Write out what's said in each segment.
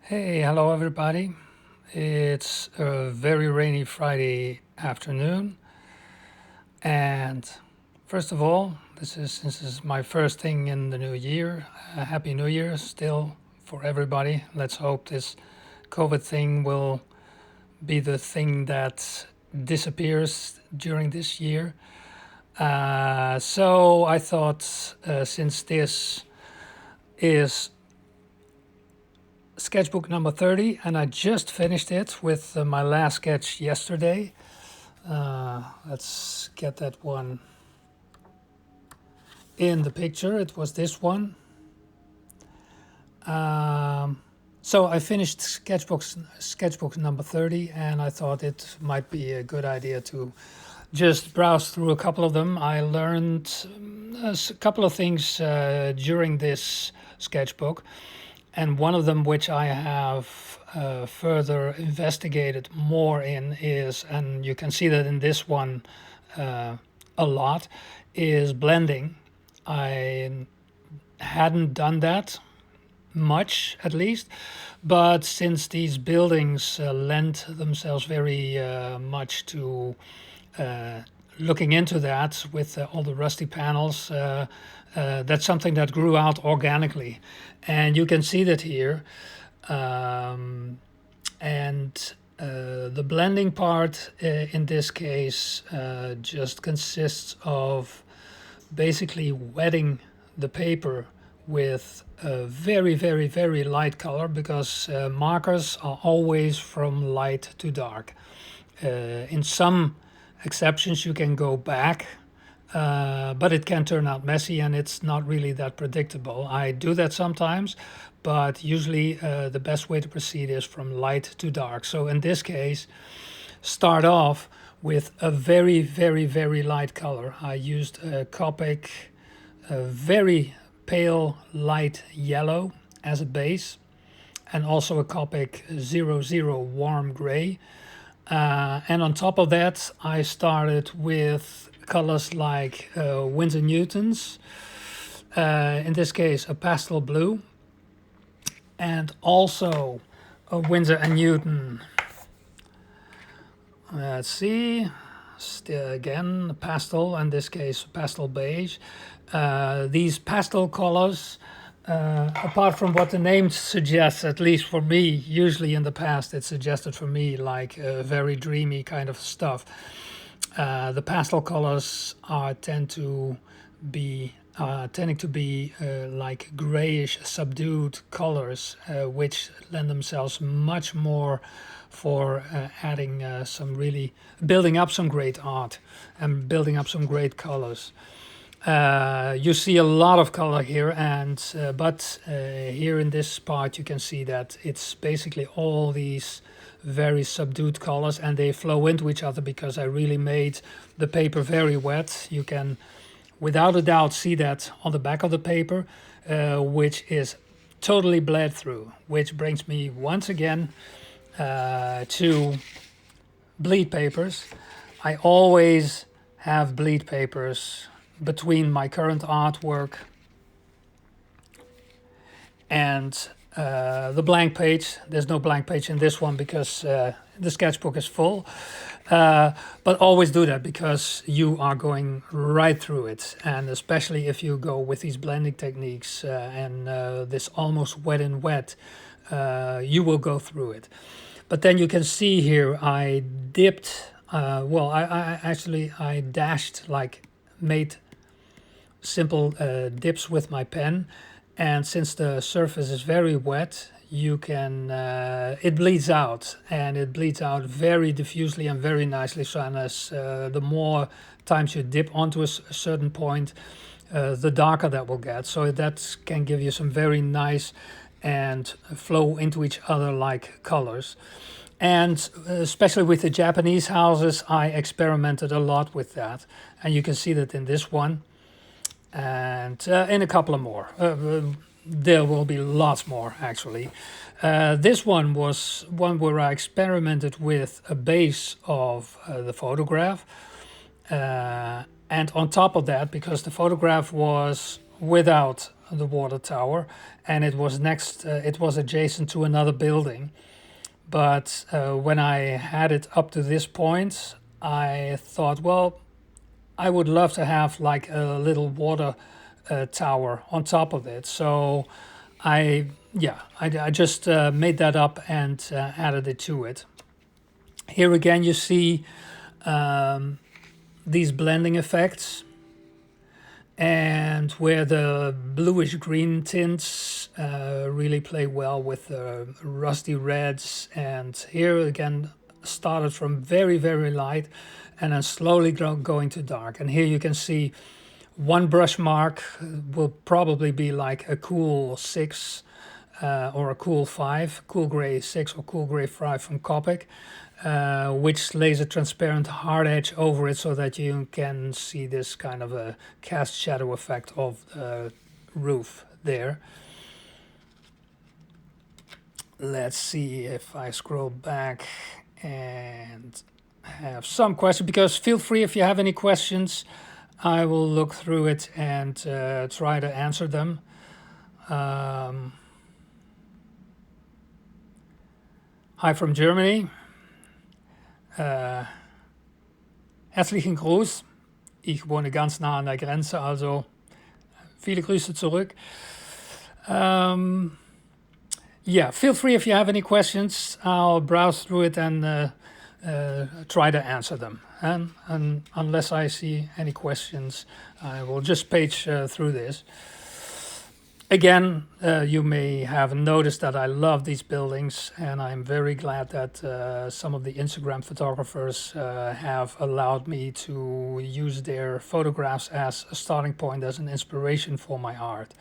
Hey, hello everybody. It's a very rainy Friday afternoon, and first of all, this is my first thing in the new year. Happy New Year still for everybody. Let's hope this COVID thing will be the thing that disappears during this year. So I thought, since this is sketchbook number 30, and I just finished it with my last sketch yesterday. Let's get that one in the picture. It was this one. So I finished sketchbook number 30, and I thought it might be a good idea to just browse through a couple of them. I learned a couple of things during this sketchbook, and one of them which I have further investigated more in is, and you can see that in this one a lot, is blending. I hadn't done that much, at least, but since these buildings lend themselves very much to looking into that with all the rusty panels, that's something that grew out organically, and you can see that here. And the blending part in this case just consists of basically wetting the paper with a very, very, very light color, because markers are always from light to dark. In some exceptions, you can go back, but it can turn out messy and it's not really that predictable. I do that sometimes, but usually the best way to proceed is from light to dark. So in this case, start off with a very, very, very light color. I used a Copic, a very pale light yellow as a base, and also a Copic 00 warm gray. And on top of that, I started with colors like Winsor Newtons, in this case a pastel blue, and also a Winsor and Newton. Let's see, still again pastel, in this case pastel beige. These pastel colors, apart from what the name suggests, at least for me, usually in the past it suggested for me like very dreamy kind of stuff. The pastel colors tending to be like grayish, subdued colors, which lend themselves much more for adding some really building up some great art and building up some great colors. You see a lot of color here, and but here in this part you can see that it's basically all these very subdued colors, and they flow into each other because I really made the paper very wet. You can without a doubt see that on the back of the paper, which is totally bled through, which brings me once again to bleed papers. I always have bleed papers between my current artwork and the blank page. There's no blank page in this one because the sketchbook is full. But always do that, because you are going right through it, and especially if you go with these blending techniques and this almost wet in wet, you will go through it. But then you can see here I dipped, I actually I dashed, like made simple dips with my pen, and since the surface is very wet, you can it bleeds out, and it bleeds out very diffusely and very nicely. So, and as the more times you dip onto a certain point, the darker that will get. So that can give you some very nice and flow into each other like colors. And especially with the Japanese houses, I experimented a lot with that, and you can see that in this one, and in a couple of more. There will be lots more, actually. This one was one where I experimented with a base of the photograph, and on top of that, because the photograph was without the water tower, and it was it was adjacent to another building. But when I had it up to this point, I thought, well, I would love to have like a little water tower on top of it. So I just made that up and added it to it. Here again, you see these blending effects, and where the bluish green tints really play well with the rusty reds. And here again, started from very, very light and then slowly going to dark. And here you can see one brush mark will probably be like a cool 6 or a cool 5, cool gray 6 or cool gray 5 from Copic, which lays a transparent hard edge over it so that you can see this kind of a cast shadow effect of the roof there. Let's see if I scroll back and have some questions, because feel free if you have any questions. I will look through it and try to answer them. Hi from Germany. Herzlichen Gruß. Ich wohne ganz nah an der Grenze, also viele Grüße zurück. Yeah, feel free if you have any questions. I'll browse through it and try to answer them. And unless I see any questions, I will just page through this. Again, you may have noticed that I love these buildings, and I'm very glad that some of the Instagram photographers have allowed me to use their photographs as a starting point, as an inspiration for my art.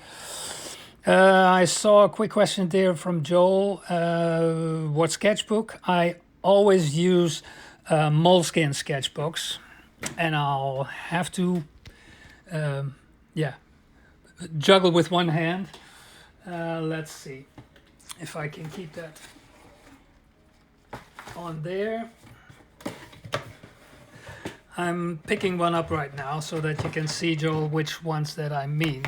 I saw a quick question there from Joel. What sketchbook? I always use Moleskine sketchbooks, and I'll have to juggle with one hand. Let's see if I can keep that on there. I'm picking one up right now so that you can see, Joel, which ones that I mean.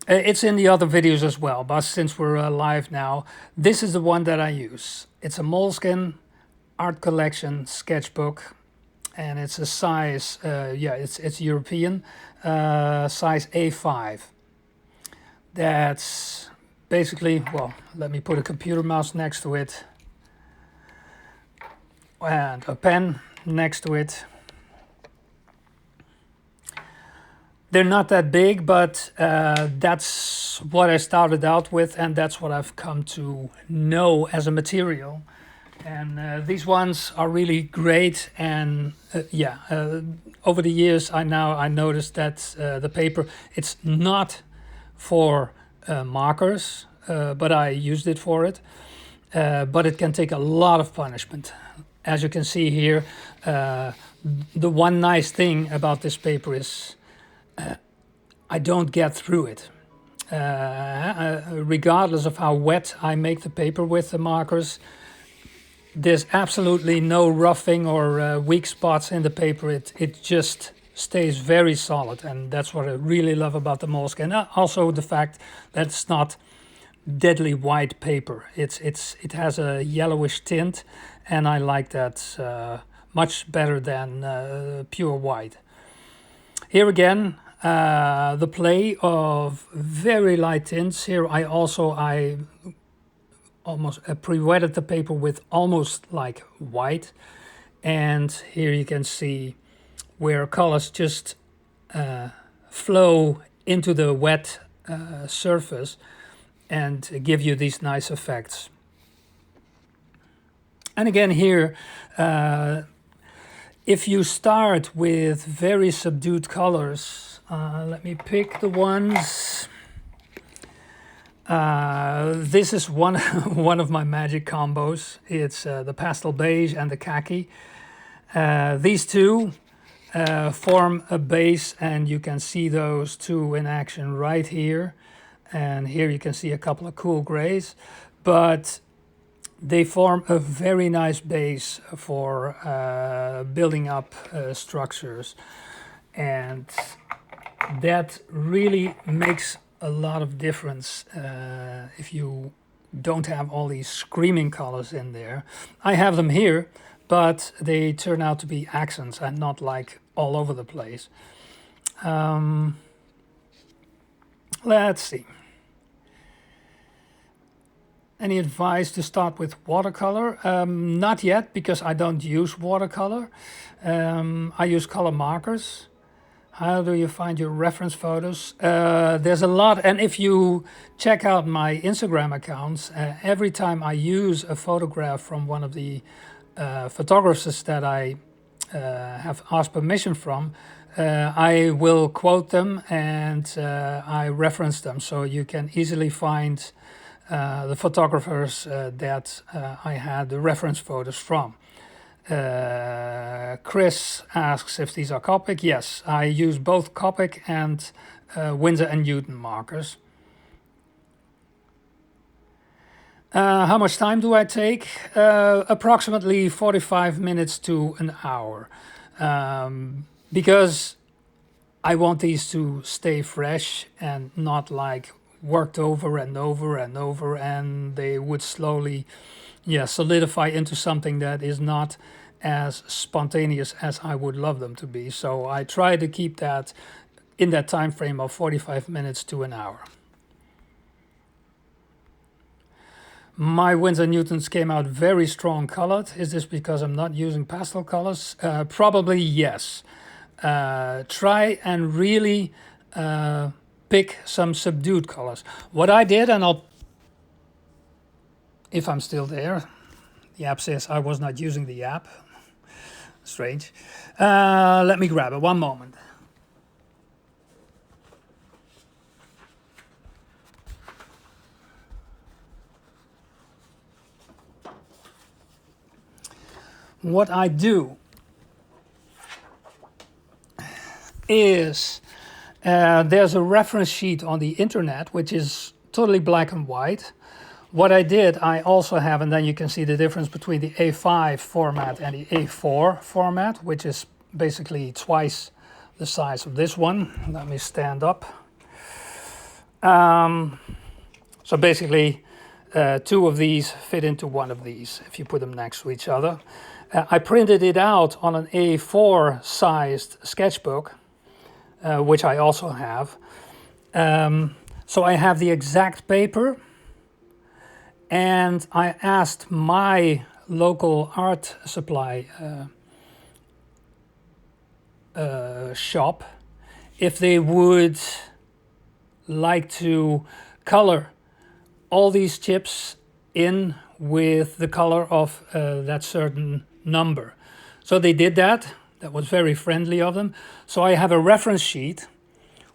It's in the other videos as well, but since we're live now, this is the one that I use. It's a Moleskine Art Collection sketchbook, and it's a size, it's European, size A5. That's basically, well, let me put a computer mouse next to it and a pen next to it. They're not that big, but that's what I started out with, and that's what I've come to know as a material. And these ones are really great. And over the years, I noticed that the paper, it's not for markers, but I used it for it. But it can take a lot of punishment. As you can see here, the one nice thing about this paper is I don't get through it. Regardless of how wet I make the paper with the markers, there's absolutely no roughing or weak spots in the paper. It just stays very solid, and that's what I really love about the Moleskine. Also the fact that it's not deadly white paper. It has a yellowish tint, and I like that much better than pure white. Here again, the play of very light tints. Here I almost pre-wetted the paper with almost like white, and here you can see where colors just flow into the wet surface and give you these nice effects. And again here, if you start with very subdued colors, let me pick the ones. This is one of my magic combos. It's the pastel beige and the khaki. These two form a base, and you can see those two in action right here. And here you can see a couple of cool grays, but they form a very nice base for building up structures. And that really makes a lot of difference if you don't have all these screaming colors in there. I have them here, but they turn out to be accents and not like all over the place. Let's see. Any advice to start with watercolor? Not yet, because I don't use watercolor. I use color markers. How do you find your reference photos? There's a lot, and if you check out my Instagram accounts, every time I use a photograph from one of the photographers that I have asked permission from, I will quote them and I reference them, so you can easily find the photographers that I had the reference photos from. Chris asks if these are Copic. Yes, I use both Copic and Winsor and Newton markers. How much time do I take? Approximately 45 minutes to an hour. Because I want these to stay fresh and not like worked over and over and over, and they would slowly solidify into something that is not as spontaneous as I would love them to be. So I try to keep that in that time frame of 45 minutes to an hour. My Winsor Newtons came out very strong colored. Is this because I'm not using pastel colors? Probably yes. Try and really pick some subdued colors. What I did, and if I'm still there, the app says I was not using the app. Strange. Let me grab it, one moment. What I do is there's a reference sheet on the internet which is totally black and white. What I did, I also have, and then you can see the difference between the A5 format and the A4 format, which is basically twice the size of this one. Let me stand up. So basically, two of these fit into one of these if you put them next to each other. I printed it out on an A4 sized sketchbook, which I also have. So I have the exact paper, and I asked my local art supply shop if they would like to color all these chips in with the color of that certain number. So they did that. That was very friendly of them. So I have a reference sheet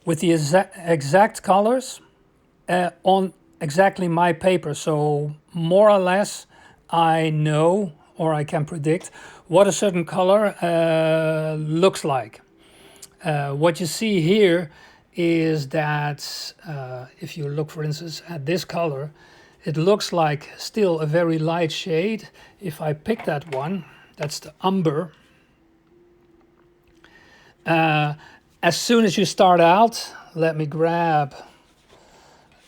with the exact colors on exactly my paper. So more or less I know, or I can predict, what a certain color looks like. What you see here is that if you look, for instance, at this color, it looks like still a very light shade. If I pick that one, that's the umber. As soon as you start out, let me grab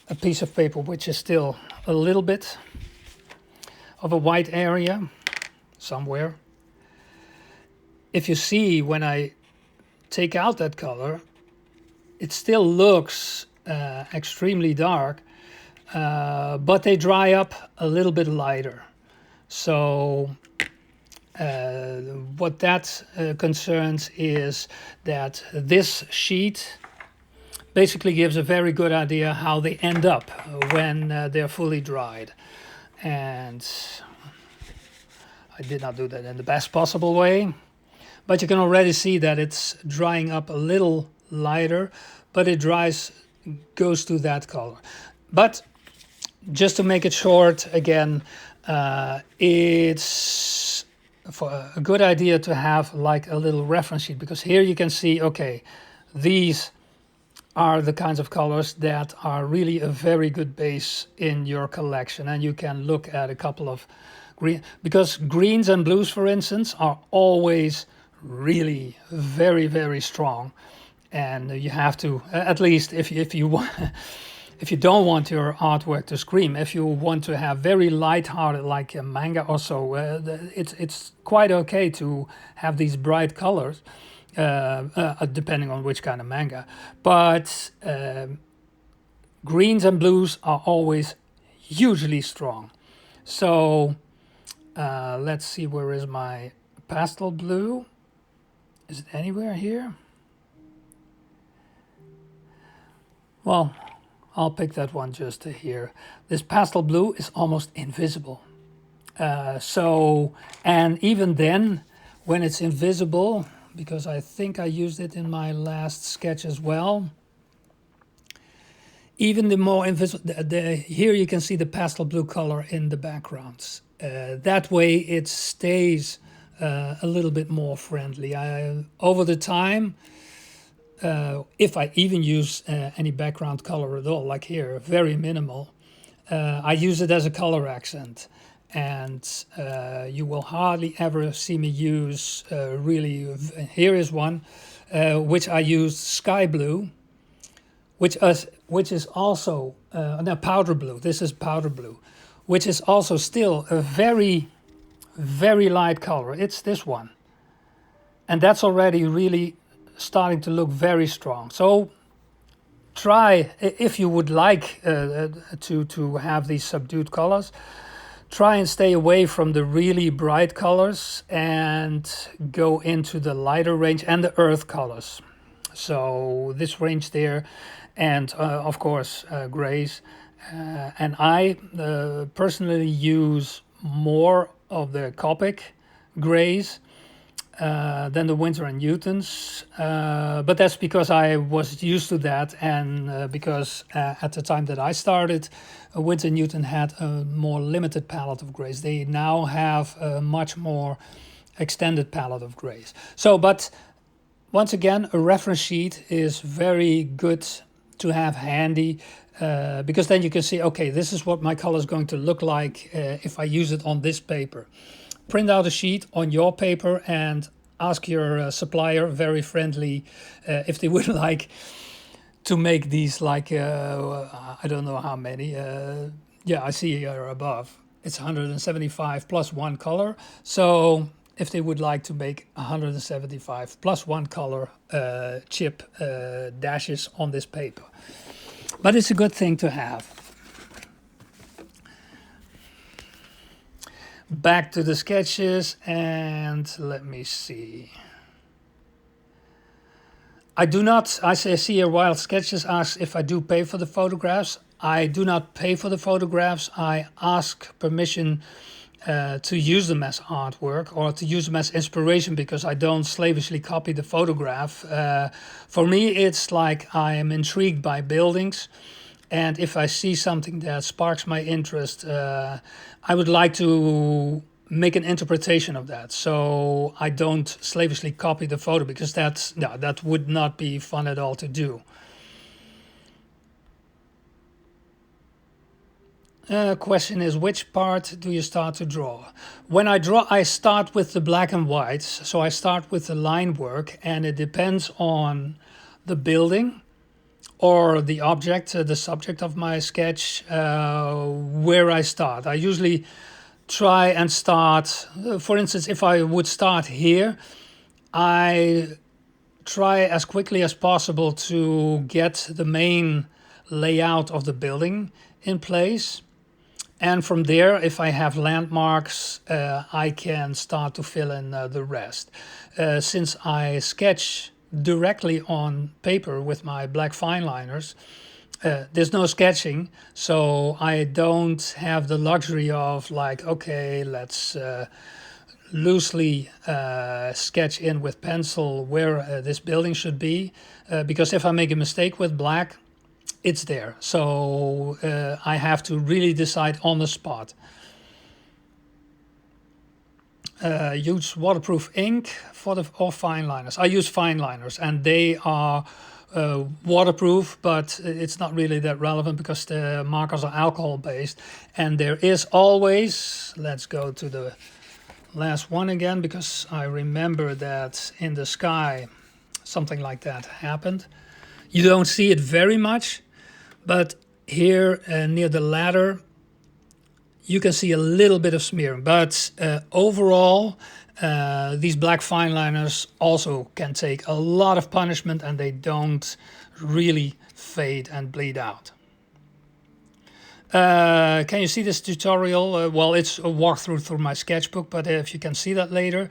a piece of paper which is still a little bit of a white area somewhere. If you see, when I take out that color, it still looks extremely dark, but they dry up a little bit lighter. So what that concerns is that this sheet basically gives a very good idea how they end up when they're fully dried. And I did not do that in the best possible way, but you can already see that it's drying up a little lighter, but it goes to that color. But just to make it short again, it's a good idea to have like a little reference sheet, because here you can see, okay, these are the kinds of colors that are really a very good base in your collection. And you can look at a couple of green, because greens and blues, for instance, are always really very, very strong. and you have to at least if you want. If you don't want your artwork to scream, if you want to have very light-hearted, like a manga or so, it's quite okay to have these bright colors, depending on which kind of manga. But greens and blues are always hugely strong. So let's see, where is my pastel blue? Is it anywhere here? Well, I'll pick that one just here. This pastel blue is almost invisible. And even then, when it's invisible, because I think I used it in my last sketch as well, even the more invisible, here you can see the pastel blue color in the backgrounds. That way it stays a little bit more friendly. Over the time, if I even use any background color at all, like here, very minimal, I use it as a color accent. And you will hardly ever see me use really, here is one, which I used sky blue, which is also, no, powder blue, this is powder blue, which is also still a very, very light color. It's this one. And that's already really starting to look very strong. So try, if you would like to have these subdued colors, try and stay away from the really bright colors and go into the lighter range and the earth colors. So this range there, and of course grays. And I personally use more of the Copic grays than the Winsor and Newtons, but that's because I was used to that, and because at the time that I started, Winsor & Newton had a more limited palette of grays. They now have a much more extended palette of grays. So, but once again, a reference sheet is very good to have handy, because then you can see, okay, this is what my color is going to look like if I use it on this paper. Print out a sheet on your paper and ask your supplier very friendly if they would like to make these, like I don't know how many. Yeah, I see here above. It's 175 plus one color. So if they would like to make 175 plus one color chip dashes on this paper. But it's a good thing to have. Back to the sketches, and let me see. I do not, I see here Wild Sketches asks if I do pay for the photographs. I do not pay for the photographs. I ask permission to use them as artwork or to use them as inspiration, because I don't slavishly copy the photograph. For me, it's like I am intrigued by buildings. And if I see something that sparks my interest, I would like to make an interpretation of that. So I don't slavishly copy the photo, because that would not be fun at all to do. Question is, which part do you start to draw? When I draw, I start with the black and whites. So I start with the line work, and it depends on the building or the object, the subject of my sketch, where I start. I usually try and start, for instance, if I would start here, I try as quickly as possible to get the main layout of the building in place. And from there, if I have landmarks, I can start to fill in the rest. Since I sketch directly on paper with my black fine liners, there's no sketching, so I don't have the luxury of like, okay, let's loosely sketch in with pencil where this building should be, because if I make a mistake with black, it's there. So I have to really decide on the spot. Use waterproof ink or fine liners. I use fine liners, and they are waterproof, but it's not really that relevant because the markers are alcohol based. And there is always, let's go to the last one again, because I remember that in the sky, something like that happened. You don't see it very much, but here near the ladder, you can see a little bit of smearing. But overall, these black fine liners also can take a lot of punishment and they don't really fade and bleed out. Can you see this tutorial? Well, it's a walkthrough through my sketchbook, but if you can see that later,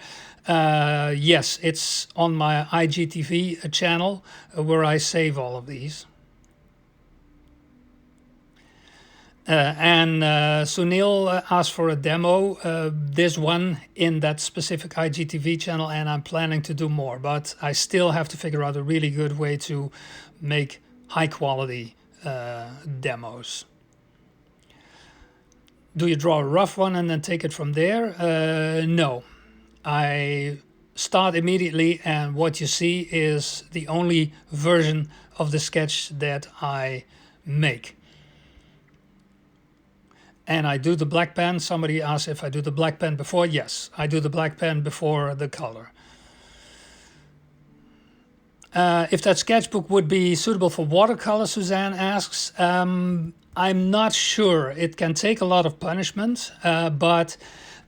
yes, it's on my IGTV channel where I save all of these. And Sunil asked for a demo, this one in that specific IGTV channel, and I'm planning to do more, but I still have to figure out a really good way to make high quality demos. Do you draw a rough one and then take it from there? No, I start immediately, and what you see is the only version of the sketch that I make. And I do the black pen. Somebody asked if I do the black pen before. Yes, I do the black pen before the color. If that sketchbook would be suitable for watercolor, Suzanne asks. I'm not sure. It can take a lot of punishment, but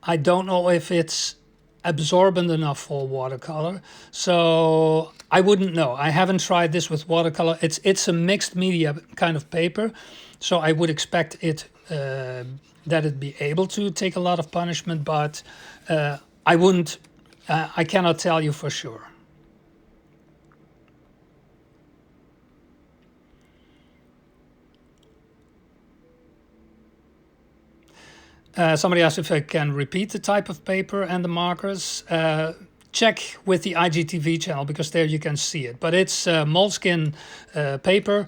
I don't know if it's absorbent enough for watercolor. So I wouldn't know. I haven't tried this with watercolor. It's a mixed media kind of paper, so I would expect it that it'd be able to take a lot of punishment, but I wouldn't. I cannot tell you for sure. Somebody asked if I can repeat the type of paper and the markers. Check with the IGTV channel because there you can see it. But it's moleskin paper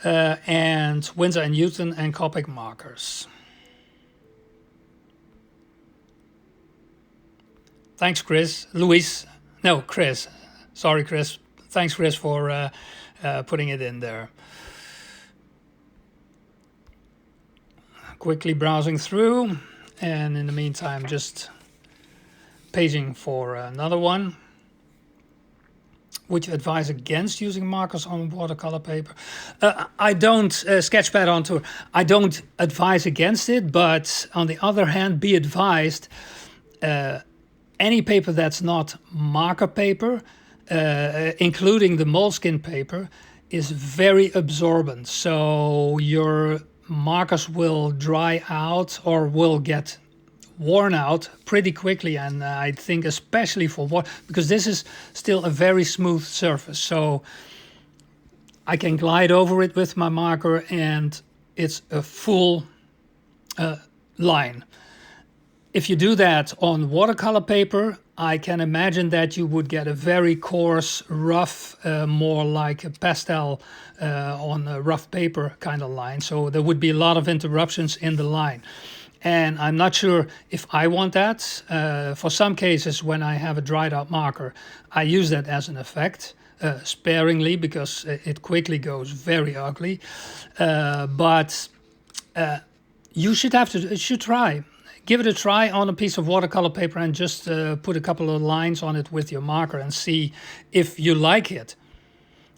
and Winsor & Newton and Copic markers. Thanks, Chris. Luis. No, Chris. Sorry, Chris. Thanks, Chris, for putting it in there. Quickly browsing through, and in the meantime just paging for another one. Would you advise against using markers on watercolor paper? I don't, Sketchpad on tour, I don't advise against it, but on the other hand, be advised, any paper that's not marker paper, including the moleskin paper, is very absorbent. So your markers will dry out or will get worn out pretty quickly, and I think especially for water, because this is still a very smooth surface, so I can glide over it with my marker and it's a full line. If you do that on watercolor paper, I can imagine that you would get a very coarse, rough, more like a pastel on a rough paper kind of line. So there would be a lot of interruptions in the line. And I'm not sure if I want that. For some cases, when I have a dried out marker, I use that as an effect, sparingly, because it quickly goes very ugly. But you should try. Give it a try on a piece of watercolor paper and just put a couple of lines on it with your marker and see if you like it.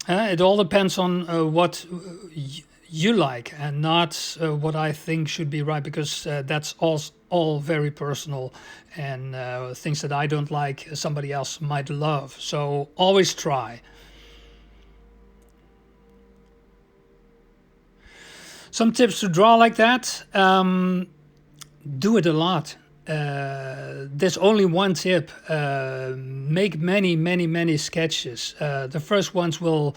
It all depends on what you like and not what I think should be right, because that's all very personal, and things that I don't like somebody else might love. So always try. Some tips to draw like that. Do it a lot. There's only one tip. Make many sketches. The first ones will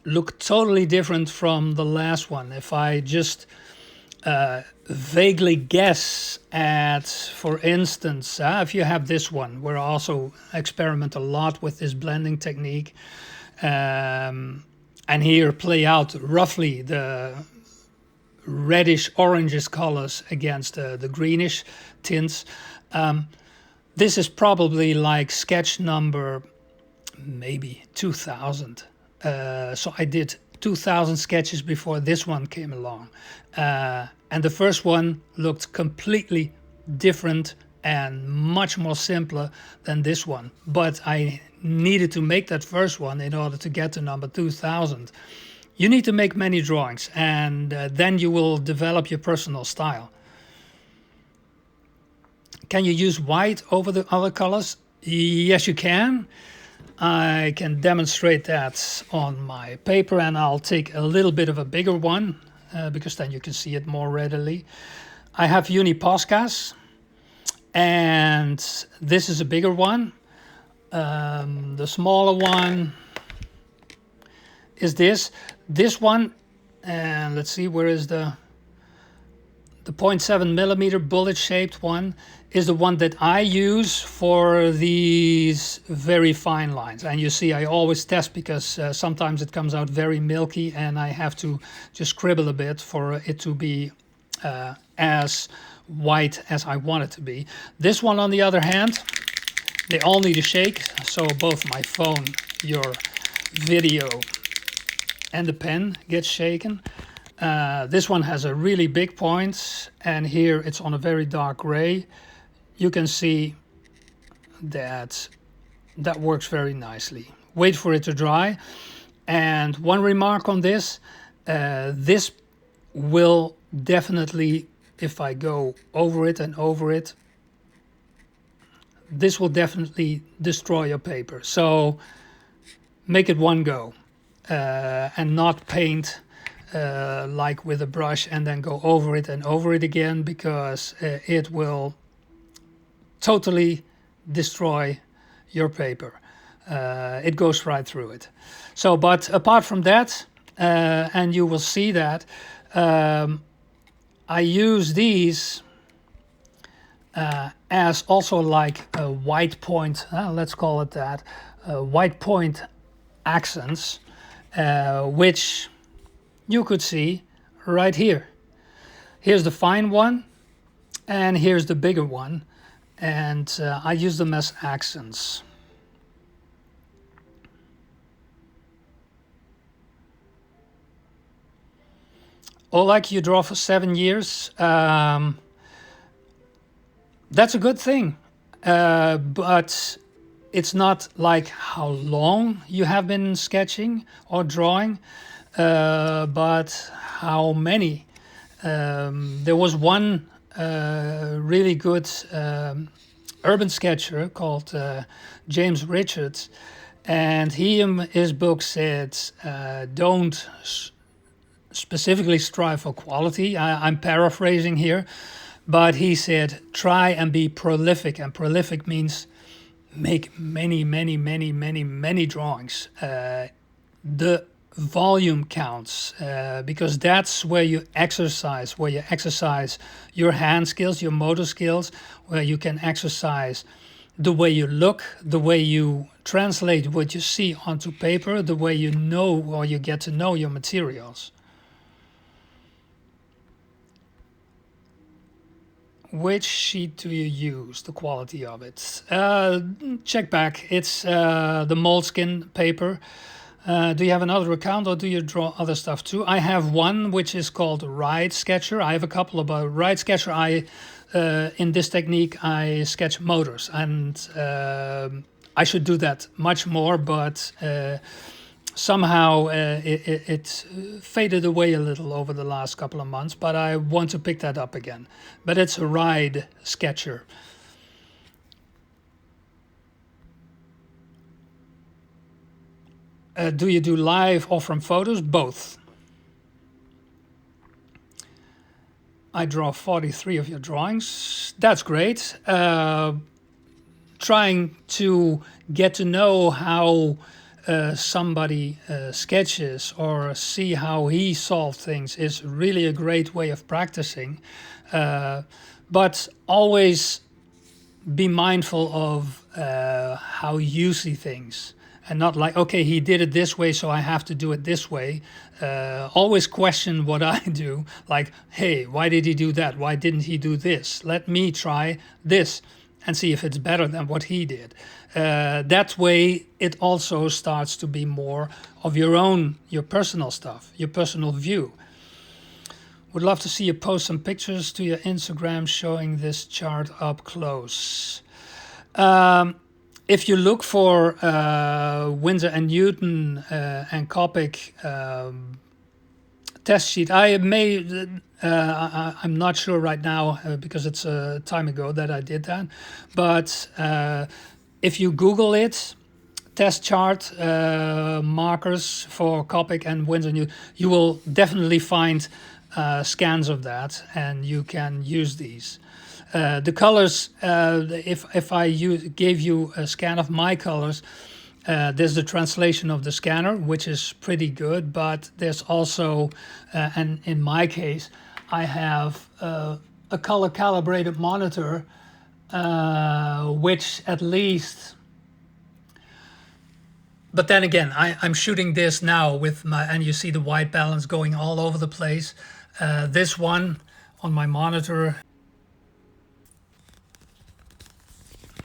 look totally different from the last one. If I just vaguely guess at, for instance, if you have this one, where I also experiment a lot with this blending technique, and here play out roughly the reddish orangish colors against the greenish tints. This is probably like sketch number maybe 2000. So I did 2000 sketches before this one came along, and the first one looked completely different and much more simpler than this one. But I needed to make that first one in order to get to number 2000. You need to make many drawings, and then you will develop your personal style. Can you use white over the other colors? Yes, you can. I can demonstrate that on my paper, and I'll take a little bit of a bigger one because then you can see it more readily. I have Uni Poscas, and this is a bigger one. The smaller one is this. This one, and let's see, where is the 0.7 millimeter bullet shaped one is the one that I use for these very fine lines. And you see, I always test because sometimes it comes out very milky and I have to just scribble a bit for it to be as white as I want it to be. This one, on the other hand, they all need a shake. So both my phone, your video, and the pen gets shaken. This one has a really big point, and here it's on a very dark gray. You can see that that works very nicely. Wait for it to dry. And one remark on this, this will definitely, if I go over it and over it, this will definitely destroy your paper. So make it one go and not paint like with a brush and then go over it and over it again, because it will totally destroy your paper. It goes right through it. So, but apart from that, and you will see that I use these as also like a white point, let's call it that, white point accents, which you could see right here. Here's the fine one, and here's the bigger one, and I use them as accents. Oleg, you draw for 7 years. That's a good thing, but it's not like how long you have been sketching or drawing, but how many. There was one really good urban sketcher called James Richards, and he in his book said, don't specifically strive for quality. I'm paraphrasing here, but he said, try and be prolific, and prolific means make many drawings. The volume counts, because that's where you exercise your hand skills, your motor skills, where you can exercise the way you look, the way you translate what you see onto paper, the way you know or you get to know your materials. Which sheet do you use, the quality of it? Check back, it's the Moleskine paper. Do you have another account, or do you draw other stuff too? I have one which is called Ride Sketcher. I have a couple about Ride Sketcher. In this technique I sketch motors, and I should do that much more, but somehow it faded away a little over the last couple of months, but I want to pick that up again. But it's a Ride Sketcher. Do you do live or from photos? Both. I draw 43 of your drawings. That's great. Trying to get to know how somebody sketches or see how he solved things is really a great way of practicing. But always be mindful of how you see things. And not like, okay, he did it this way, so I have to do it this way. Always question what I do. Like, hey, why did he do that? Why didn't he do this? Let me try this and see if it's better than what he did. That way, it also starts to be more of your personal stuff, your personal view. Would love to see you post some pictures to your Instagram showing this chart up close. If you look for Winsor and Newton and Copic test sheet, I'm not sure right now because it's a time ago that I did that. But if you Google it, test chart markers for Copic and Winsor and Newton, you will definitely find scans of that, and you can use these. The colors, if I gave you a scan of my colors, there's the translation of the scanner, which is pretty good, but there's also, and in my case, I have a color calibrated monitor, which at least, but then again, I'm shooting this now with my, and you see the white balance going all over the place. This one on my monitor,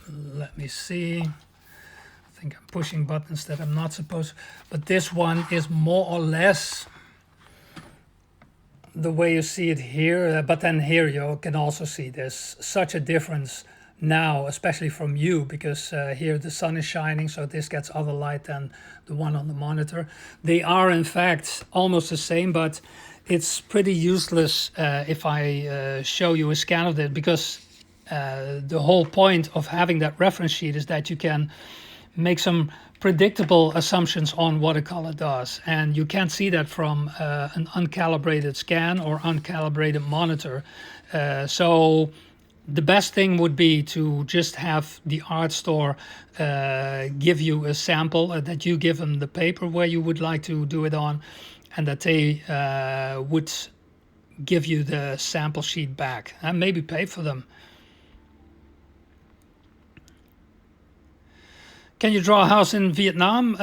let me see. I think I'm pushing buttons that I'm not supposed to, but this one is more or less the way you see it here. But then here you can also see there's such a difference now, especially from you, because here the sun is shining, so this gets other light than the one on the monitor. They are in fact almost the same, but it's pretty useless if I show you a scan of it, because the whole point of having that reference sheet is that you can make some predictable assumptions on what a color does, and you can't see that from an uncalibrated scan or uncalibrated monitor. So the best thing would be to just have the art store give you a sample, that you give them the paper where you would like to do it on, and that they would give you the sample sheet back and maybe pay for them. Can you draw a house in Vietnam?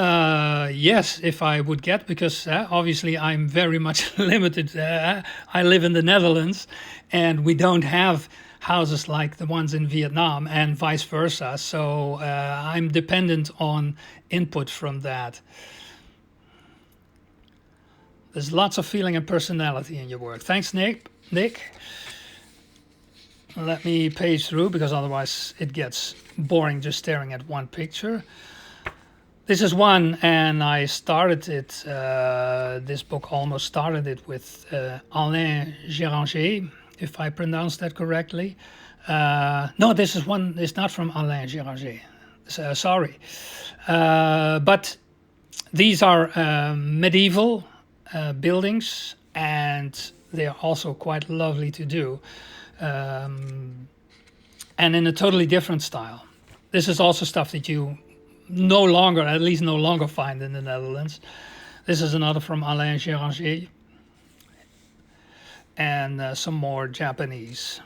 Yes, if I would get, because obviously I'm very much limited. I live in the Netherlands and we don't have houses like the ones in Vietnam, and vice versa. So I'm dependent on input from that. There's lots of feeling and personality in your work. Thanks, Nick. Let me page through, because otherwise it gets boring just staring at one picture. This is one, and I started it, this book almost started it with Alain Géranger, if I pronounced that correctly. No, this is one, it's not from Alain Géranger, sorry. But these are medieval buildings, and they are also quite lovely to do. And in a totally different style. This is also stuff that you no longer find in the Netherlands. This is another from Alain Géranger, and some more Japanese.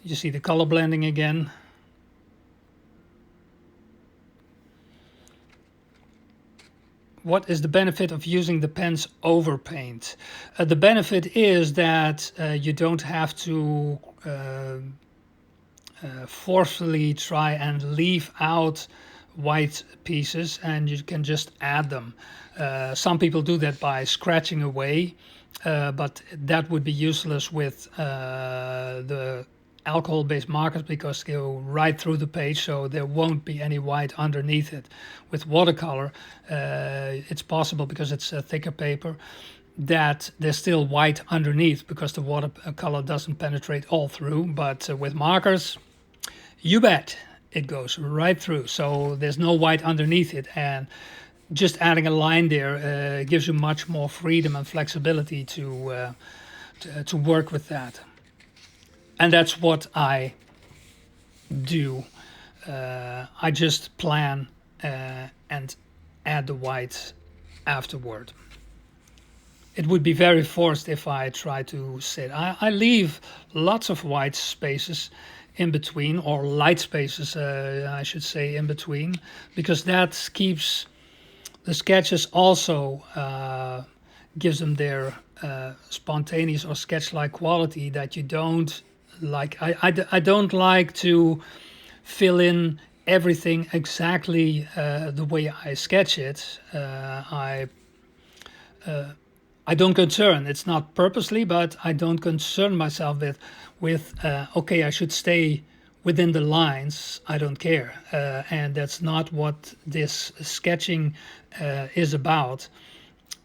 You see the color blending again. What is the benefit of using the pens over paint? The benefit is that you don't have to forcefully try and leave out white pieces, and you can just add them. Some people do that by scratching away, but that would be useless with the alcohol-based markers, because they go right through the page, so there won't be any white underneath it. With watercolor, it's possible, because it's a thicker paper, that there's still white underneath, because the watercolor doesn't penetrate all through. But with markers, you bet, it goes right through, so there's no white underneath it, and just adding a line there gives you much more freedom and flexibility to work with that. And that's what I do. I just plan and add the white afterward. It would be very forced if I try to sit. I leave lots of white spaces in between, or light spaces, I should say, in between, because that keeps the sketches also, gives them their spontaneous or sketch-like quality that you don't like. I don't like to fill in everything exactly the way I sketch it. I don't concern. It's not purposely, but I don't concern myself with okay, I should stay within the lines. I don't care, and that's not what this sketching is about.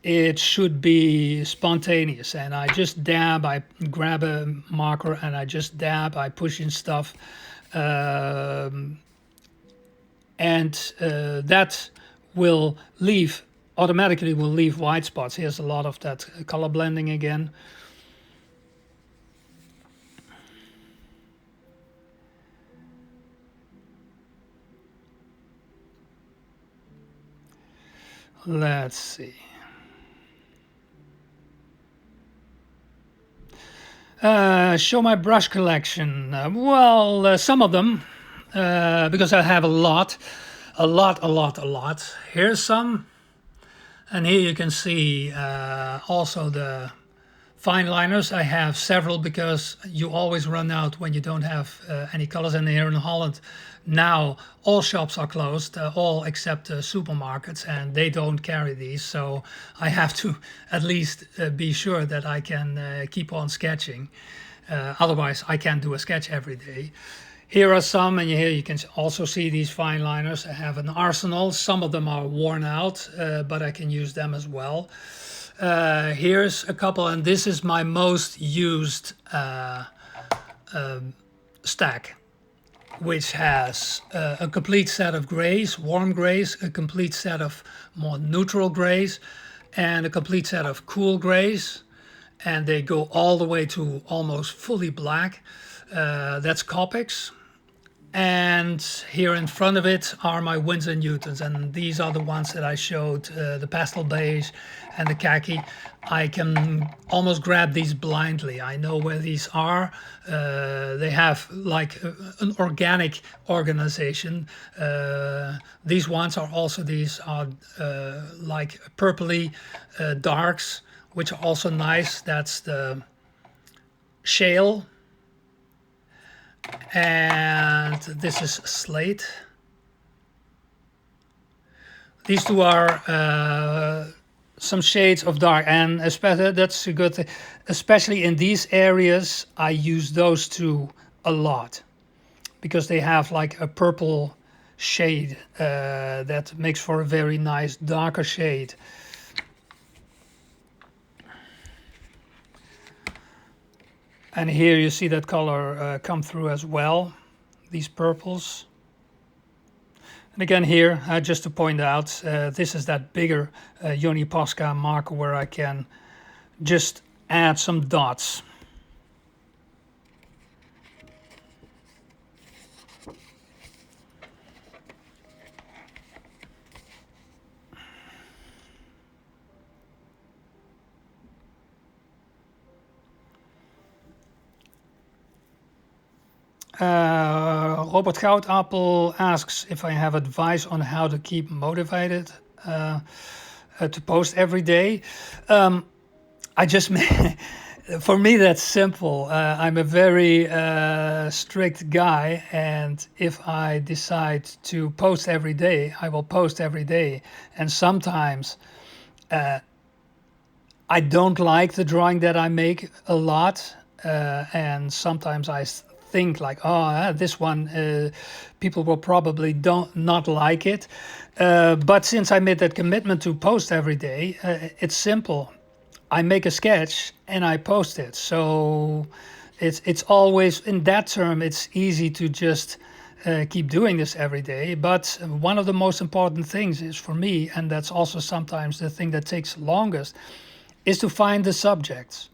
It should be spontaneous, and I just dab. I grab a marker and I just dab. I push in stuff, and that will leave automatically will leave white spots. Here's a lot of that color blending again. Let's see. Show my brush collection. Well, some of them, because I have a lot. Here's some. And here you can see also the fine liners. I have several because you always run out when you don't have any colors. And here in Holland now all shops are closed, all except supermarkets, and they don't carry these. So I have to at least be sure that I can keep on sketching. Otherwise I can't do a sketch every day. Here are some, and here you can also see these fine liners. I have an arsenal. Some of them are worn out, but I can use them as well. Here's a couple, and this is my most used stack, which has a complete set of grays, warm grays, a complete set of more neutral grays, and a complete set of cool grays. And they go all the way to almost fully black. That's Copics. And here in front of it are my Winsor Newtons, and these are the ones that I showed, the pastel beige and the khaki. I can almost grab these blindly. I know where these are. They have like an organic organization. These ones are also, these are like purpley darks, which are also nice. That's the shale. And this is slate. These two are some shades of dark, and especially that's a good thing. Especially in these areas, I use those two a lot because they have like a purple shade that makes for a very nice darker shade. And here you see that color come through as well, these purples. And again here, just to point out, this is that bigger Joni Posca marker where I can just add some dots. Robert Goudapel asks if I have advice on how to keep motivated to post every day. I just, for me, that's simple. I'm a very strict guy, and if I decide to post every day, I will post every day. And sometimes I don't like the drawing that I make a lot, and sometimes I think like, oh, this one people will probably not like it, but since I made that commitment to post every day, it's simple. I make a sketch and I post it, so it's always, in that term, it's easy to just keep doing this every day. But one of the most important things is for me, and that's also sometimes the thing that takes longest, is to find the subjects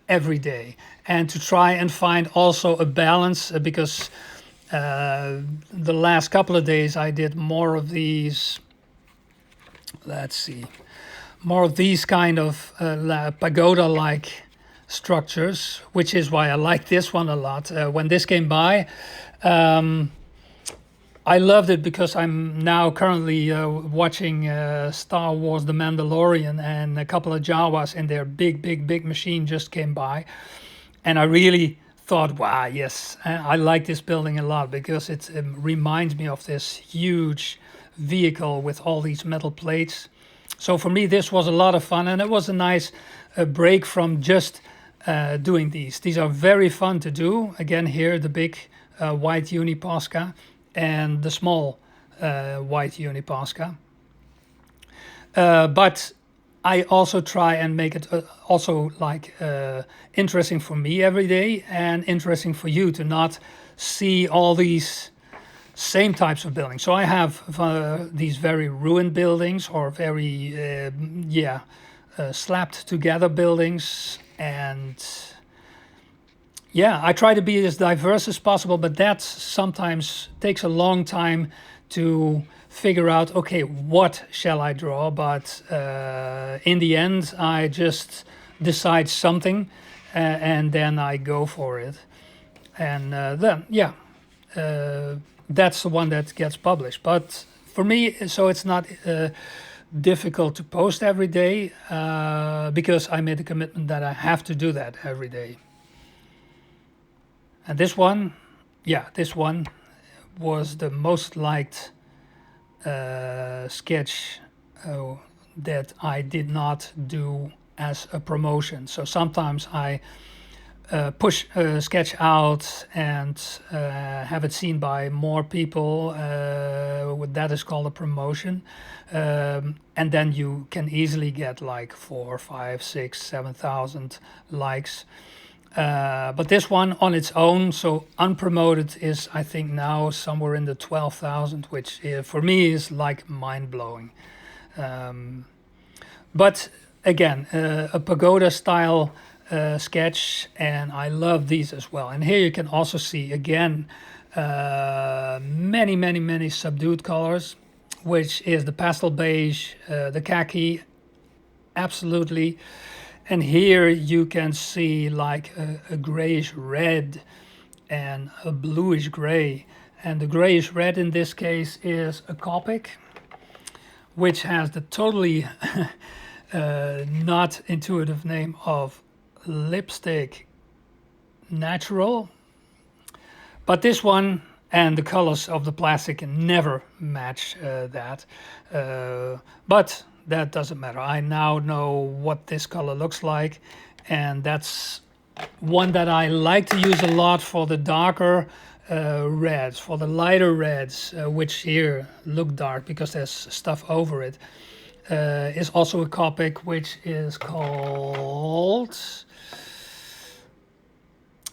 every day, and to try and find also a balance, because the last couple of days I did more of these, let's see, more of these kind of pagoda-like structures, which is why I like this one a lot. When this came by, I loved it because I'm now currently watching Star Wars The Mandalorian, and a couple of Jawas in their big machine just came by. And I really thought, wow, yes, I like this building a lot because it reminds me of this huge vehicle with all these metal plates. So for me, this was a lot of fun, and it was a nice break from just doing these. These are very fun to do. Again, here the big white Uni Posca and the small white Uni Posca. But I also try and make it also like interesting for me every day, and interesting for you to not see all these same types of buildings. So I have these very ruined buildings, or very slapped together buildings, and yeah, I try to be as diverse as possible, but that sometimes takes a long time to figure out, okay, what shall I draw? But in the end, I just decide something, and then I go for it. And then, yeah, that's the one that gets published. But for me, so it's not difficult to post every day, because I made a commitment that I have to do that every day. And this one was the most liked sketch that I did not do as a promotion. So sometimes I push a sketch out and have it seen by more people. That is called a promotion. And then you can easily get like 4, 5, 6, 7,000 likes. But this one on its own, so unpromoted, is I think now somewhere in the 12,000, which for me is like mind-blowing. But again, a pagoda style sketch, and I love these as well. And here you can also see again many subdued colors, which is the pastel beige, the khaki, absolutely. And here you can see like a grayish red and a bluish gray. And the grayish red in this case is a Copic, which has the totally not intuitive name of Lipstick Natural. But this one and the colors of the plastic never match that. But that doesn't matter. I now know what this color looks like, and that's one that I like to use a lot for the darker reds, for the lighter reds, which here look dark because there's stuff over it. Is also a Copic, which is called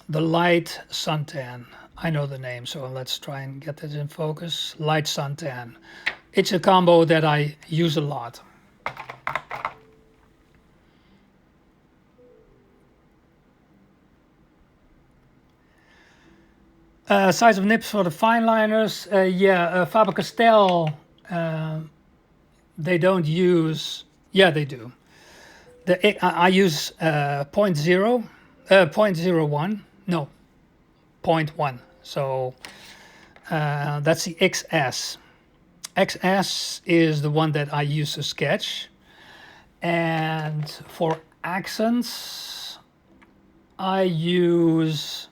the Light Suntan. I know the name, so let's try and get this in focus. Light Suntan. It's a combo that I use a lot. Size of nips for the fine liners. Faber-Castell, they don't use, yeah, they do. I use 0.01, no, 0.1. So that's the XS. XS is the one that I use to sketch. And for accents, I use,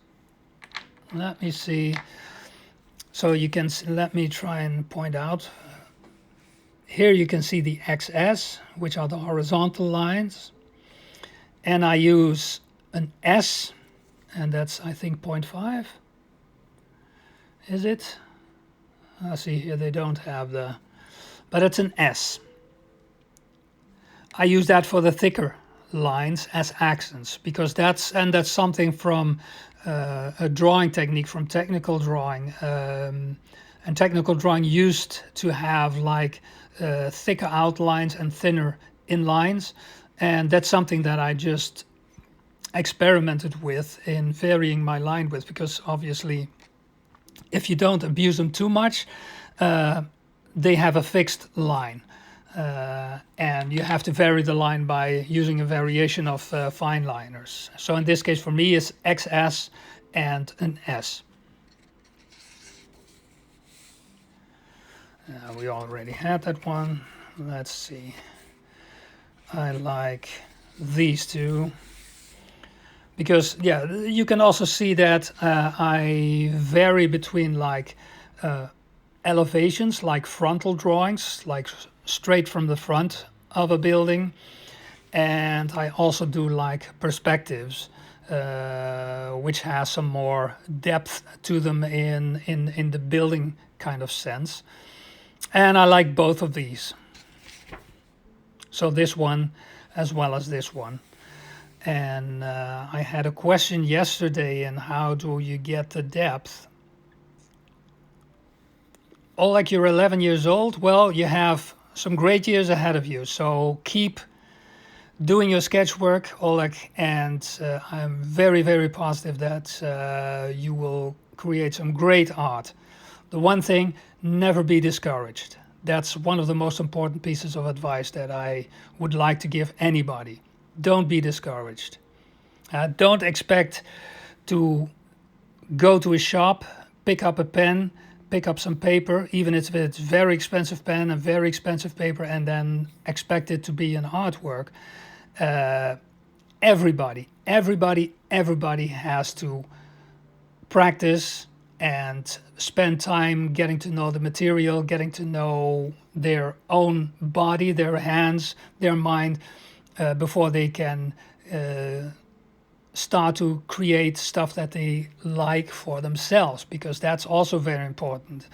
let me see. So you can, let me try and point out. Here you can see the XS, which are the horizontal lines. And I use an S, and that's, I think, 0.5. Is it? I see here they don't have the, but it's an S. I use that for the thicker lines as accents, because that's something from a drawing technique, from technical drawing. And technical drawing used to have like thicker outlines and thinner inlines. And that's something that I just experimented with in varying my line width, because obviously if you don't abuse them too much, they have a fixed line. And you have to vary the line by using a variation of fine liners. So in this case for me it's XS and an S. We already had that one. Let's see. I like these two. Because, yeah, you can also see that I vary between like elevations, like frontal drawings, like straight from the front of a building, and I also do like perspectives, which has some more depth to them in the building kind of sense. And I like both of these. So this one as well as this one. And I had a question yesterday, and how do you get the depth? Oh, like you're 11 years old? Well, you have some great years ahead of you. So keep doing your sketch work, Oleg, and I'm very, very positive that you will create some great art. The one thing, never be discouraged. That's one of the most important pieces of advice that I would like to give anybody. Don't be discouraged. Don't expect to go to a shop, pick up a pen, pick up some paper, even if it's very expensive pen and very expensive paper, and then expect it to be an artwork. Everybody has to practice and spend time getting to know the material, getting to know their own body, their hands, their mind, before they can start to create stuff that they like for themselves, because that's also very important.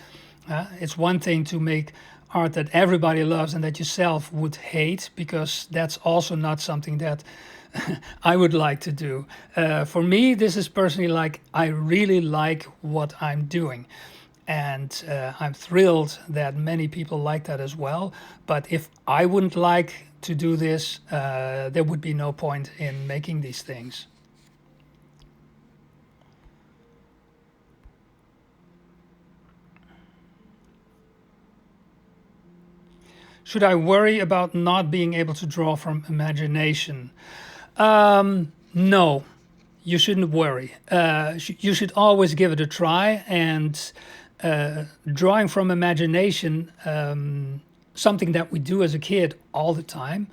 It's one thing to make art that everybody loves and that yourself would hate, because that's also not something that I would like to do. For me, this is personally like, I really like what I'm doing. And I'm thrilled that many people like that as well. But if I wouldn't like to do this, there would be no point in making these things. Should I worry about not being able to draw from imagination? No, you shouldn't worry. You should always give it a try. And drawing from imagination, something that we do as a kid all the time.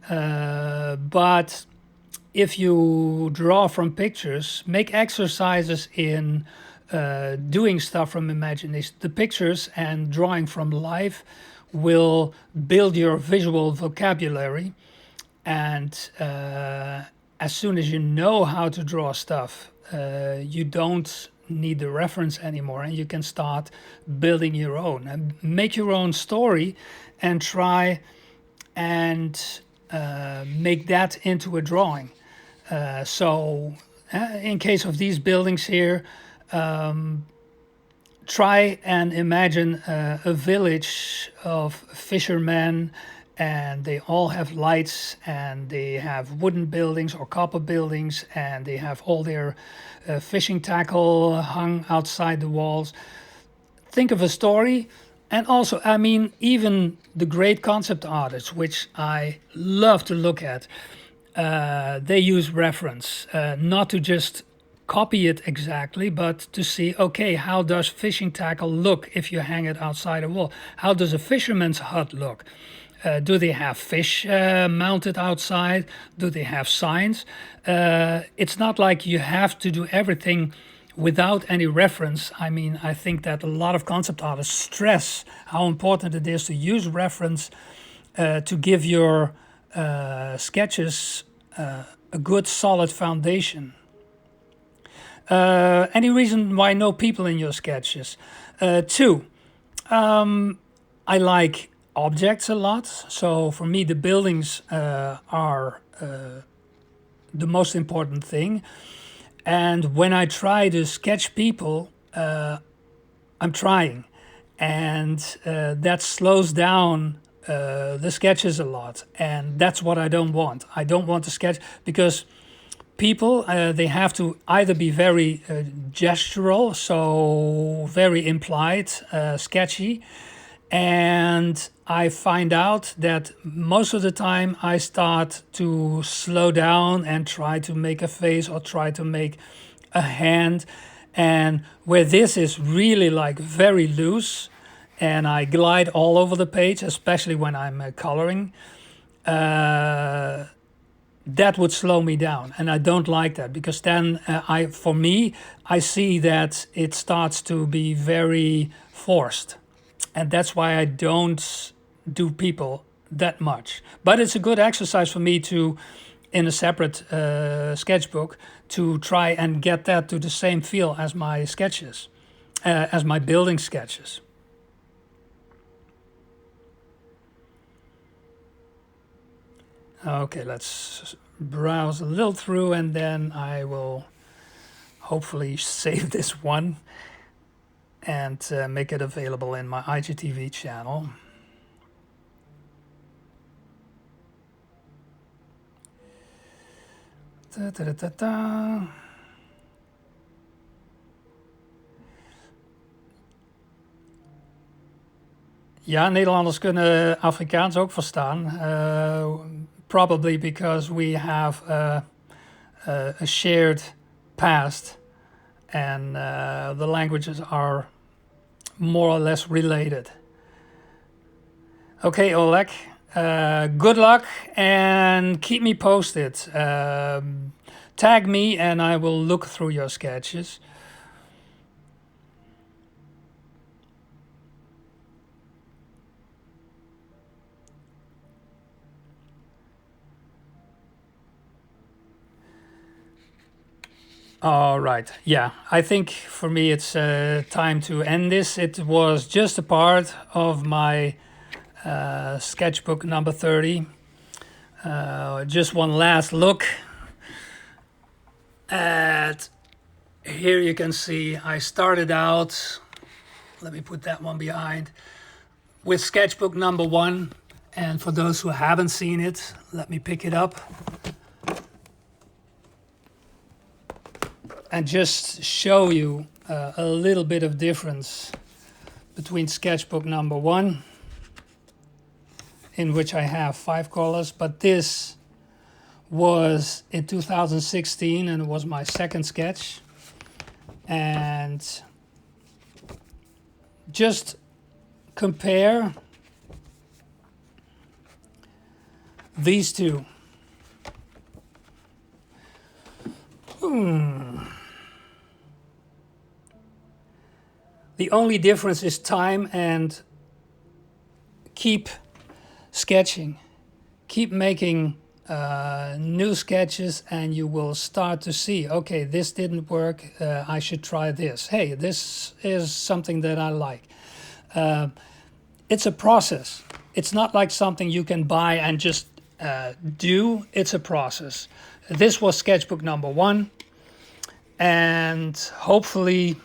But if you draw from pictures, make exercises in doing stuff from imagination. The pictures and drawing from life will build your visual vocabulary, and as soon as you know how to draw stuff, you don't need the reference anymore, and you can start building your own and make your own story and try and make that into a drawing. So in case of these buildings here, try and imagine a village of fishermen, and they all have lights, and they have wooden buildings or copper buildings, and they have all their fishing tackle hung outside the walls. Think of a story. And also, I mean, even the great concept artists, which I love to look at, they use reference, not to just copy it exactly, but to see, okay, how does fishing tackle look if you hang it outside a wall? How does a fisherman's hut look? Do they have fish mounted outside? Do they have signs? It's not like you have to do everything without any reference. I mean, I think that a lot of concept artists stress how important it is to use reference to give your sketches a good solid foundation. Any reason why no people in your sketches? Two, I like objects a lot. So for me, the buildings are the most important thing. And when I try to sketch people, I'm trying. And that slows down the sketches a lot. And that's what I don't want. I don't want to sketch, because people, they have to either be very gestural, so very implied, sketchy. And I find out that most of the time I start to slow down and try to make a face or try to make a hand. And where this is really like very loose and I glide all over the page, especially when I'm coloring, that would slow me down, and I don't like that, because then for me, I see that it starts to be very forced, and that's why I don't do people that much. But it's a good exercise for me to, in a separate sketchbook, to try and get that to the same feel as my sketches, as my building sketches. Okay, let's browse a little through and then I will hopefully save this one and make it available in my IGTV channel. Da, da, da, da, da. Ja, Nederlanders kunnen Afrikaans ook verstaan. Probably because we have a shared past and the languages are more or less related. Okay, Oleg, good luck and keep me posted. Tag me and I will look through your sketches. All right. Yeah, I think for me it's time to end this. It was just a part of my sketchbook number 30. Just one last look at, here you can see I started out, let me put that one behind, with sketchbook number 1. And for those who haven't seen it, let me pick it up and just show you a little bit of difference between sketchbook number 1, in which I have 5 colors, but this was in 2016 and it was my second sketch. And just compare these two. The only difference is time, and keep sketching, keep making new sketches, and you will start to see, okay, this didn't work, I should try this. Hey, this is something that I like. It's a process. It's not like something you can buy and just do. It's a process. This was sketchbook number 1, and hopefully,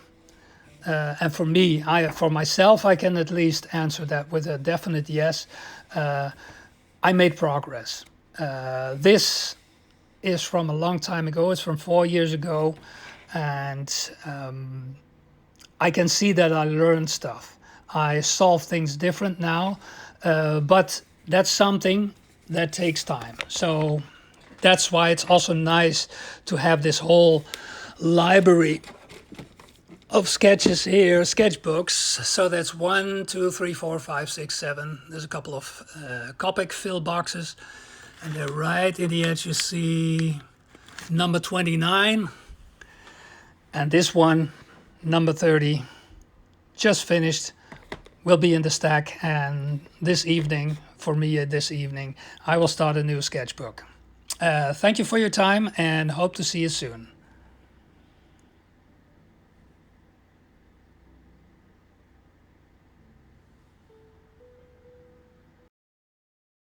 and for me, for myself, I can at least answer that with a definite yes. I made progress. This is from a long time ago. It's from 4 years ago, and I can see that I learned stuff. I solve things different now, but that's something that takes time. So that's why it's also nice to have this whole library of sketches here, sketchbooks. So that's 1, 2, 3, 4, 5, 6, 7. There's a couple of Copic fill boxes, and then right in the edge you see number 29, and this one, number 30, just finished, will be in the stack. And this evening, for me this evening, I will start a new sketchbook. Thank you for your time and hope to see you soon.